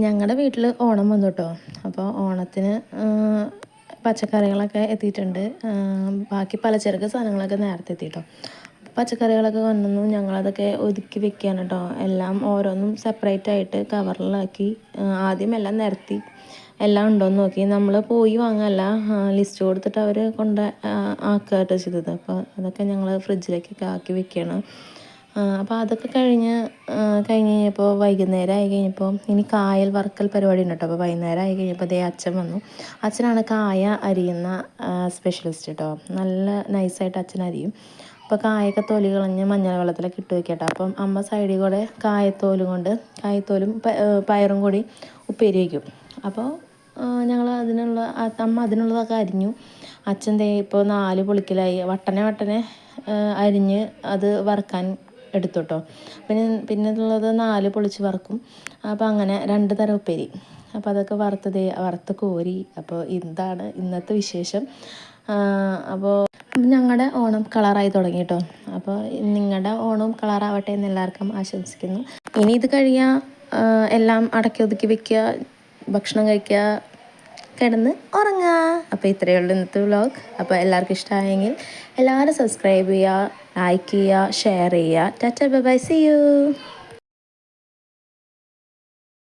ഞങ്ങളുടെ വീട്ടിൽ ഓണം വന്നു കേട്ടോ. അപ്പോൾ ഓണത്തിന് പച്ചക്കറികളൊക്കെ എത്തിയിട്ടുണ്ട്. ബാക്കി പലചരക്ക് സാധനങ്ങളൊക്കെ നേരത്തെ എത്തിയിട്ടോ. പച്ചക്കറികളൊക്കെ വന്നു, ഞങ്ങളതൊക്കെ ഒതുക്കി വെക്കുകയാണ് കേട്ടോ. എല്ലാം ഓരോന്നും സെപ്പറേറ്റ് ആയിട്ട് കവറിലാക്കി ആദ്യം എല്ലാം നിരത്തി എല്ലാം ഉണ്ടോയെന്ന് നോക്കി. നമ്മൾ പോയി വാങ്ങല്ല, ലിസ്റ്റ് കൊടുത്തിട്ട് അവർ കൊണ്ട് ആക്കുകയായിട്ട് ചെയ്തത്. അപ്പോൾ അതൊക്കെ ഞങ്ങൾ ഫ്രിഡ്ജിലേക്കൊക്കെ ആക്കി വെക്കുകയാണ്. അപ്പോൾ അതൊക്കെ കഴിഞ്ഞപ്പോൾ വൈകുന്നേരം ആയി കഴിഞ്ഞപ്പോൾ ഇനി കായൽ വറുക്കൽ പരിപാടി ഉണ്ട് കേട്ടോ. അപ്പോൾ വൈകുന്നേരം ആയി കഴിഞ്ഞപ്പോൾ അതേ അച്ഛൻ വന്നു. അച്ഛനാണ് കായ അരിയുന്ന സ്പെഷ്യലിസ്റ്റ് കേട്ടോ. നല്ല നൈസായിട്ട് അച്ഛൻ അരിയും. അപ്പോൾ കായൊക്കെ തൊലി കളഞ്ഞ് മഞ്ഞൾ വെള്ളത്തിലൊക്കെ ഇട്ട് വെക്കട്ടെ. അപ്പം അമ്മ സൈഡിൽ കൂടെ കായത്തോലും പയറും കൂടി ഉപ്പേരി വയ്ക്കും. അപ്പോൾ ഞങ്ങൾ അമ്മ അതിനുള്ളതൊക്കെ അരിഞ്ഞു. അച്ഛൻ ഇപ്പോൾ 4 പൊളിക്കലായി വട്ടനെ അരിഞ്ഞ് അത് വറുക്കാൻ എടുത്തു കേട്ടോ. പിന്നെ ഉള്ളത് 4 പൊളിച്ച് വറുക്കും. അപ്പോൾ അങ്ങനെ 2 തരം ഉപ്പേരി. അപ്പോൾ അതൊക്കെ വറുത്ത് കോരി. അപ്പോൾ ഇതാണ് ഇന്നത്തെ വിശേഷം. അപ്പോൾ ഞങ്ങളുടെ ഓണം കളറായി തുടങ്ങി കേട്ടോ. അപ്പോൾ നിങ്ങളുടെ ഓണം കളറാവട്ടെ എന്ന് എല്ലാവർക്കും ആശംസിക്കുന്നു. ഇനി ഇത് കഴിയാൻ എല്ലാം അടക്കി ഒതുക്കി വെക്കുക, ഭക്ഷണം കഴിക്കുക, കിടന്ന് ഉറങ്ങുക. അപ്പോൾ ഇത്രയേ ഉള്ളൂ ഇന്നത്തെ വ്ലോഗ്. അപ്പോൾ എല്ലാവർക്കും ഇഷ്ടമായെങ്കിൽ എല്ലാവരും സബ്സ്ക്രൈബ് ചെയ്യുക, ലൈക്ക് ചെയ്യുക, ഷെയർ ചെയ്യുക. Tata bye bye, see U.